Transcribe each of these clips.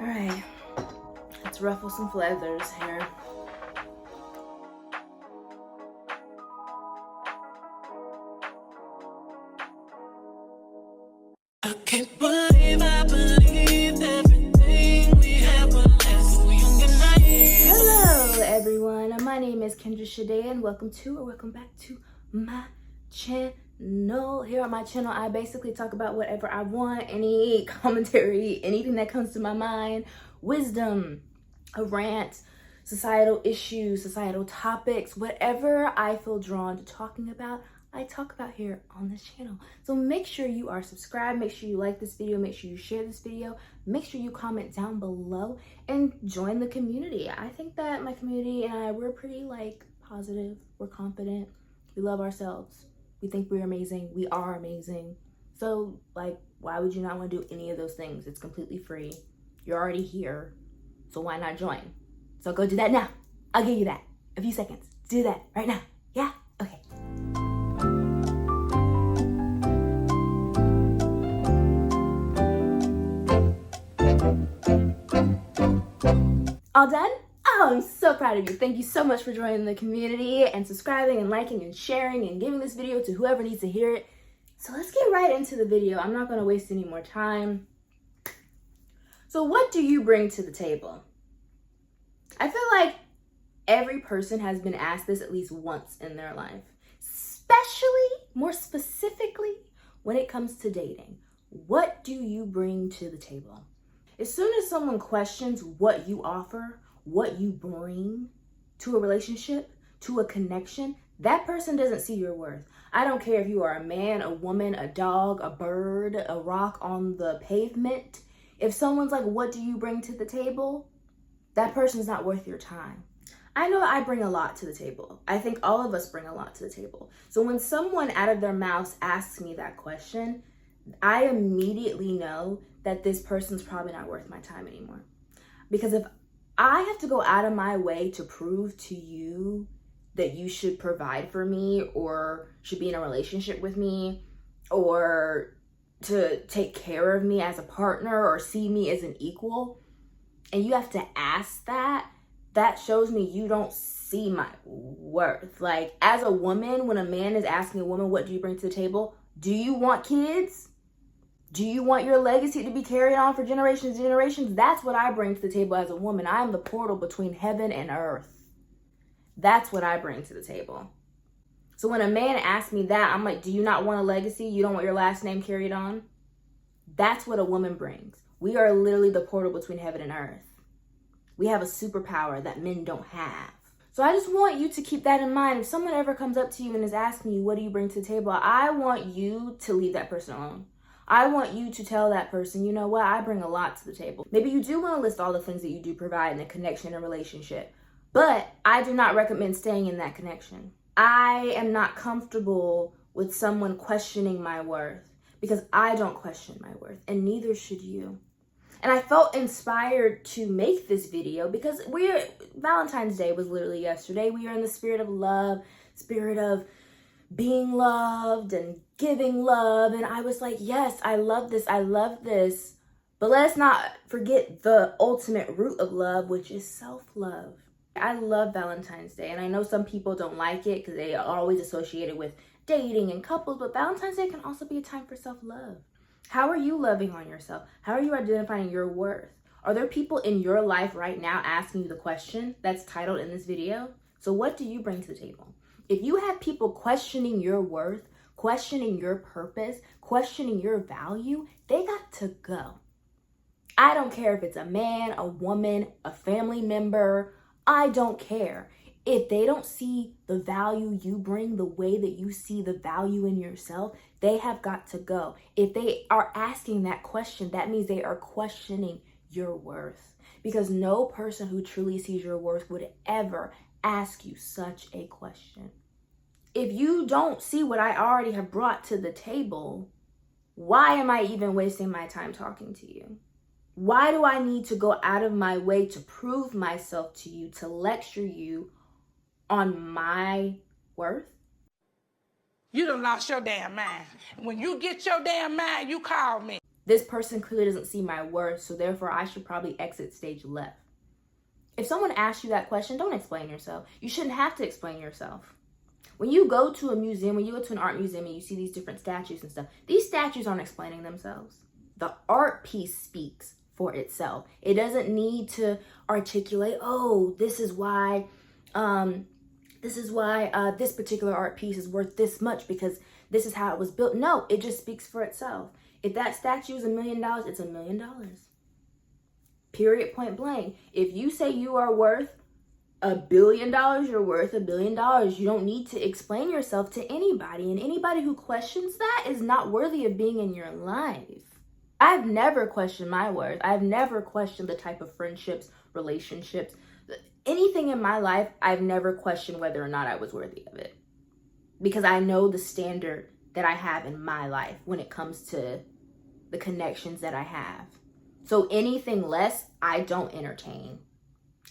Alright, let's ruffle some feathers here. I can't believe I believed everything we had when last we were young and naive. Hello everyone, my name is KendraChideya and welcome back to my channel. Here on my channel, I basically talk about whatever I want, any commentary, anything that comes to my mind, wisdom, a rant, societal issues, societal topics, whatever I feel drawn to talking about, I talk about here on this channel. So make sure you are subscribed, make sure you like this video, make sure you share this video, make sure you comment down below and join the community. I think that my community and I, we're pretty positive, we're confident, we love ourselves, we think we're amazing, we are amazing. So why would you not want to do any of those things? It's completely free. You're already here, so why not join? So go do that now. I'll give you that, a few seconds. Do that right now, yeah? Okay. All done? Oh, I'm so proud of you. Thank you so much for joining the community and subscribing and liking and sharing and giving this video to whoever needs to hear it. So let's get right into the video. I'm not gonna waste any more time. So what do you bring to the table? I feel like every person has been asked this at least once in their life, especially, more specifically, when it comes to dating. What do you bring to the table? As soon as someone questions what you offer, what you bring to a relationship, to a connection, that person doesn't see your worth. I don't care if you are a man, a woman, a dog, a bird, a rock on the pavement. If someone's like, what do you bring to the table? That person's not worth your time. I know I bring a lot to the table. I think all of us bring a lot to the table. So when someone out of their mouths asks me that question, I immediately know that this person's probably not worth my time anymore. Because if I have to go out of my way to prove to you that you should provide for me or should be in a relationship with me or to take care of me as a partner or see me as an equal, and you have to ask that, that shows me you don't see my worth. Like, as a woman, when a man is asking a woman, what do you bring to the table? Do you want kids? Do you want your legacy to be carried on for generations and generations? That's what I bring to the table as a woman. I am the portal between heaven and earth. That's what I bring to the table. So when a man asks me that, I'm like, do you not want a legacy? You don't want your last name carried on? That's what a woman brings. We are literally the portal between heaven and earth. We have a superpower that men don't have. So I just want you to keep that in mind. If someone ever comes up to you and is asking you, what do you bring to the table? I want you to leave that person alone. I want you to tell that person, you know what, I bring a lot to the table. Maybe you do want to list all the things that you do provide in a connection and relationship, but I do not recommend staying in that connection. I am not comfortable with someone questioning my worth because I don't question my worth, and neither should you. And I felt inspired to make this video because Valentine's Day was literally yesterday. We are in the spirit of love, spirit of being loved and giving love. And I was like, yes, I love this. But let's not forget the ultimate root of love, which is self-love. I love Valentine's Day. And I know some people don't like it because they are always associated with dating and couples. But Valentine's Day can also be a time for self-love. How are you loving on yourself? How are you identifying your worth? Are there people in your life right now asking you the question that's titled in this video? So what do you bring to the table? If you have people questioning your worth, questioning your purpose, questioning your value, they got to go. I don't care if it's a man, a woman, a family member. I don't care. If they don't see the value you bring the way that you see the value in yourself, they have got to go. If they are asking that question, that means they are questioning your worth. Because no person who truly sees your worth would ever ask you such a question. If you don't see what I already have brought to the table, why am I even wasting my time talking to you? Why do I need to go out of my way to prove myself to you, to lecture you on my worth? You done lost your damn mind. When you get your damn mind, you call me. This person clearly doesn't see my worth, so therefore I should probably exit stage left. If someone asks you that question, don't explain yourself. You shouldn't have to explain yourself. When you go to a museum, when you go to an art museum and you see these different statues and stuff, these statues aren't explaining themselves. The art piece speaks for itself. It doesn't need to articulate, oh, this is why this particular art piece is worth this much because this is how it was built. No, it just speaks for itself. If that statue is $1 million, it's $1 million. Period, point blank. If you say you are worth $1 billion, you're worth $1 billion. You don't need to explain yourself to anybody. And anybody who questions that is not worthy of being in your life. I've never questioned my worth. I've never questioned the type of friendships, relationships, anything in my life. I've never questioned whether or not I was worthy of it. Because I know the standard that I have in my life when it comes to the connections that I have. So anything less, I don't entertain.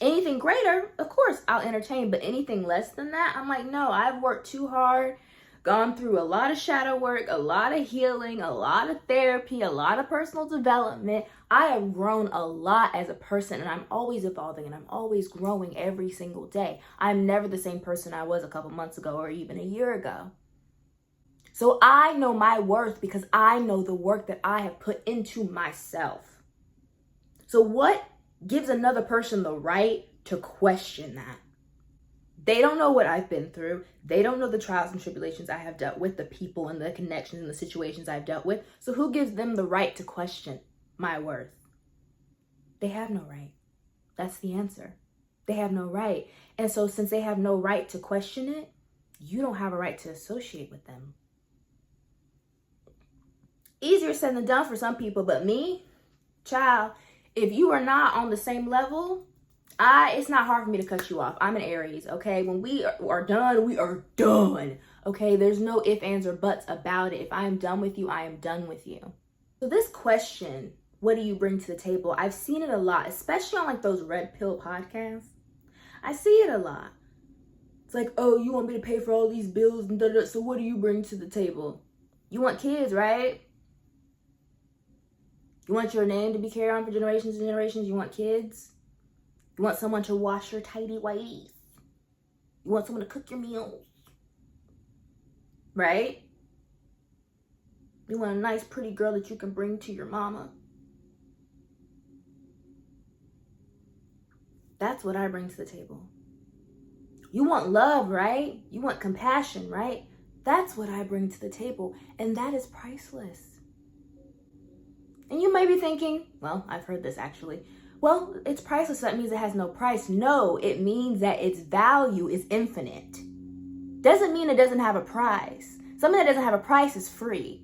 Anything greater, of course, I'll entertain. But anything less than that, I'm like, no, I've worked too hard, gone through a lot of shadow work, a lot of healing, a lot of therapy, a lot of personal development. I have grown a lot as a person, and I'm always evolving, and I'm always growing every single day. I'm never the same person I was a couple months ago or even a year ago. So I know my worth because I know the work that I have put into myself. So what gives another person the right to question that? They don't know what I've been through. They don't know the trials and tribulations I have dealt with, the people and the connections and the situations I've dealt with. So who gives them the right to question my worth? They have no right. That's the answer. They have no right. And so since they have no right to question it, you don't have a right to associate with them. Easier said than done for some people, but me, child, if you are not on the same level, it's not hard for me to cut you off. I'm an Aries, okay? When we are done, we are done, okay? There's no ifs, ands, or buts about it. If I am done with you, I am done with you. So this question, what do you bring to the table? I've seen it a lot, especially on like those red pill podcasts. I see it a lot. It's like, oh, you want me to pay for all these bills and da-da, so what do you bring to the table? You want kids, right? You want your name to be carried on for generations and generations. You want kids. You want someone to wash your tidy whities. You want someone to cook your meals. Right? You want a nice, pretty girl that you can bring to your mama. That's what I bring to the table. You want love, right? You want compassion, right? That's what I bring to the table. And that is priceless. And you may be thinking, well, I've heard this actually. Well, it's priceless, so that means it has no price. No, it means that its value is infinite. Doesn't mean it doesn't have a price. Something that doesn't have a price is free.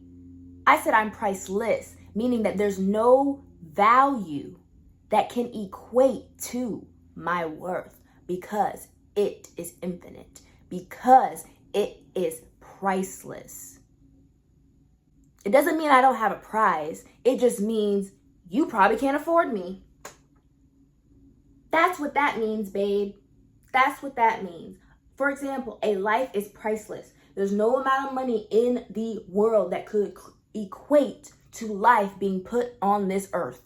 I said I'm priceless, meaning that there's no value that can equate to my worth because it is infinite, because it is priceless. It doesn't mean I don't have a prize. It just means you probably can't afford me. That's what that means, babe. That's what that means. For example, a life is priceless. There's no amount of money in the world that could equate to life being put on this earth.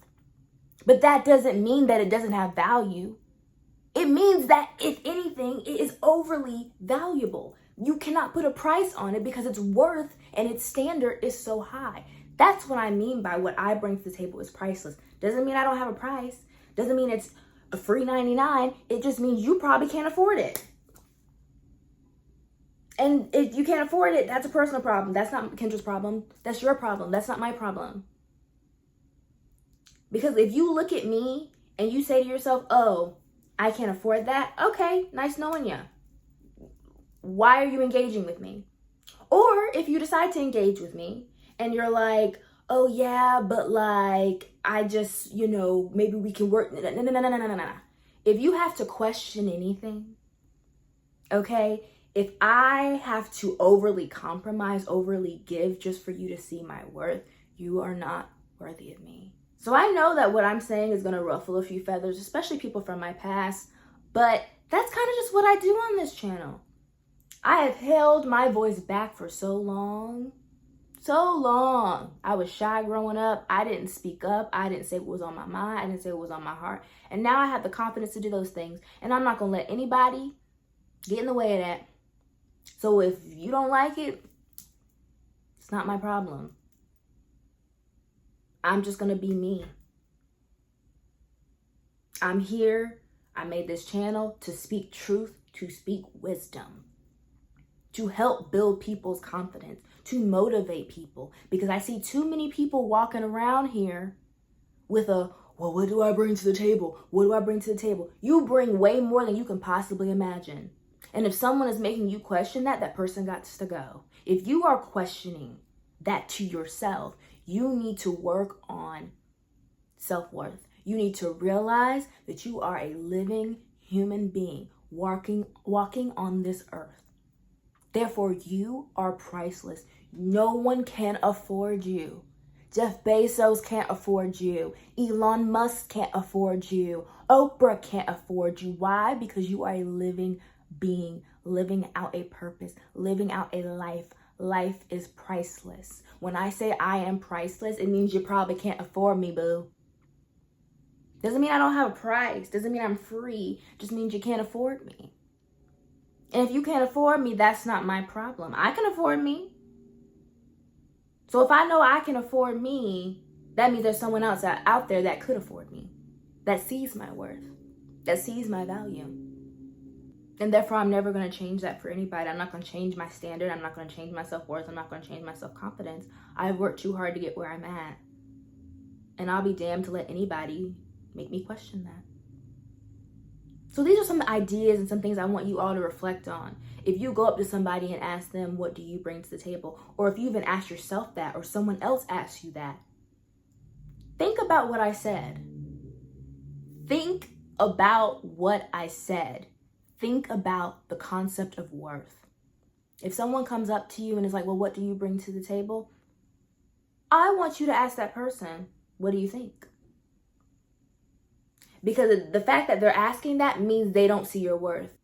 But that doesn't mean that it doesn't have value. It means that, if anything, it is overly valuable. You cannot put a price on it because its worth and its standard is so high. That's what I mean by what I bring to the table is priceless. Doesn't mean I don't have a price. Doesn't mean it's a free 99. It just means you probably can't afford it. And if you can't afford it, that's a personal problem. That's not Kendra's problem. That's your problem. That's not my problem. Because if you look at me and you say to yourself, oh, I can't afford that. Okay, nice knowing you. Why are you engaging with me? Or if you decide to engage with me and you're like, oh yeah, but like, I just, maybe we can work. No. If you have to question anything, okay, if I have to overly compromise, overly give just for you to see my worth, you are not worthy of me. So I know that what I'm saying is going to ruffle a few feathers, especially people from my past, but that's kind of just what I do on this channel. I have held my voice back for so long So long. I was shy growing up. I didn't speak up. I didn't say what was on my mind. I didn't say what was on my heart. And now I have the confidence to do those things. And I'm not going to let anybody get in the way of that. So if you don't like it, it's not my problem. I'm just going to be me. I'm here. I made this channel to speak truth, to speak wisdom, to help build people's confidence, to motivate people. Because I see too many people walking around here with a, well, what do I bring to the table? What do I bring to the table? You bring way more than you can possibly imagine. And if someone is making you question that, that person got to go. If you are questioning that to yourself, you need to work on self-worth. You need to realize that you are a living human being walking on this earth. Therefore, you are priceless. No one can afford you. Jeff Bezos can't afford you. Elon Musk can't afford you. Oprah can't afford you. Why? Because you are a living being, living out a purpose, living out a life. Life is priceless. When I say I am priceless, it means you probably can't afford me, boo. Doesn't mean I don't have a price. Doesn't mean I'm free. Just means you can't afford me. And if you can't afford me, that's not my problem. I can afford me. So if I know I can afford me, that means there's someone else out there that could afford me, that sees my worth, that sees my value. And therefore, I'm never going to change that for anybody. I'm not going to change my standard. I'm not going to change my self-worth. I'm not going to change my self-confidence. I've worked too hard to get where I'm at. And I'll be damned to let anybody make me question that. So these are some ideas and some things I want you all to reflect on. If you go up to somebody and ask them, what do you bring to the table? Or if you even ask yourself that, or someone else asks you that, think about what I said. Think about what I said. Think about the concept of worth. If someone comes up to you and is like, well, what do you bring to the table? I want you to ask that person, what do you think? Because the fact that they're asking that means they don't see your worth.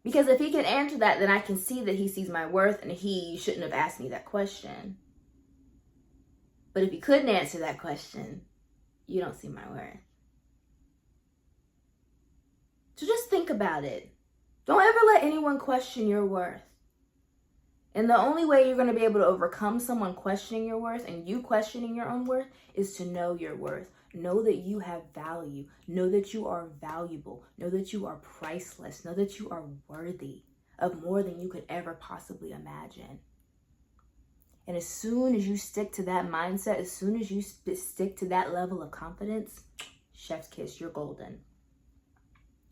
Because if he can answer that, then I can see that he sees my worth and he shouldn't have asked me that question. But if he couldn't answer that question, you don't see my worth. So just think about it. Don't ever let anyone question your worth. And the only way you're going to be able to overcome someone questioning your worth and you questioning your own worth is to know your worth. Know that you have value. Know that you are valuable. Know that you are priceless. Know that you are worthy of more than you could ever possibly imagine. And as soon as you stick to that mindset, as soon as you stick to that level of confidence, chef's kiss, you're golden.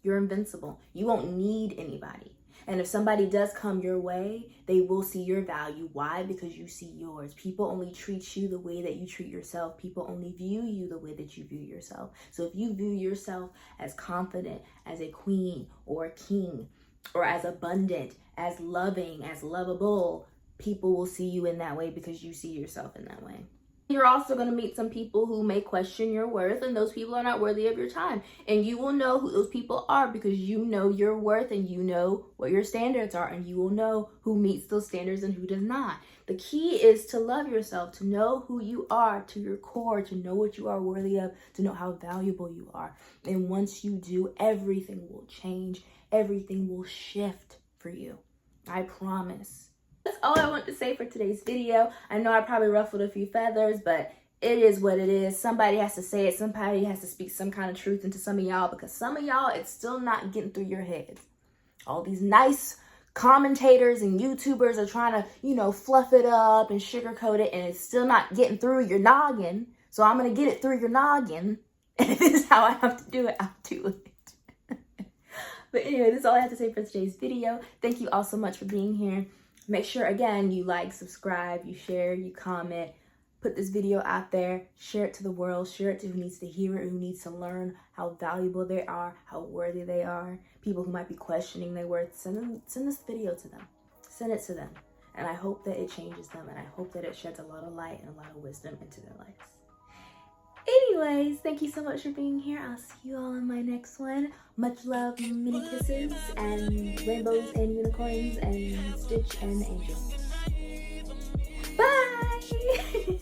You're invincible. You won't need anybody. And if somebody does come your way, they will see your value. Why? Because you see yours. People only treat you the way that you treat yourself. People only view you the way that you view yourself. So if you view yourself as confident, as a queen or a king, or as abundant, as loving, as lovable, people will see you in that way because you see yourself in that way. You're also going to meet some people who may question your worth, and those people are not worthy of your time. And you will know who those people are because you know your worth and you know what your standards are, and you will know who meets those standards and who does not. The key is to love yourself, to know who you are to your core, to know what you are worthy of, to know how valuable you are. And once you do, everything will change. Everything will shift for you. I promise. That's all I want to say for today's video. I know I probably ruffled a few feathers, but it is what it is. Somebody has to say it. Somebody has to speak some kind of truth into some of y'all, because some of y'all, it's still not getting through your heads. All these nice commentators and YouTubers are trying to, fluff it up and sugarcoat it, and it's still not getting through your noggin. So I'm going to get it through your noggin. And if this is how I have to do it, I'll do it. But anyway, this is all I have to say for today's video. Thank you all so much for being here. Make sure, again, you like, subscribe, you share, you comment, put this video out there, share it to the world, share it to who needs to hear it, who needs to learn how valuable they are, how worthy they are. People who might be questioning their worth, send this video to them. Send it to them. And I hope that it changes them, and I hope that it sheds a lot of light and a lot of wisdom into their lives. Anyways, thank you so much for being here. I'll see you all in my next one. Much love, mini kisses, and rainbows and unicorns and Stitch and Angel. Bye! Bye.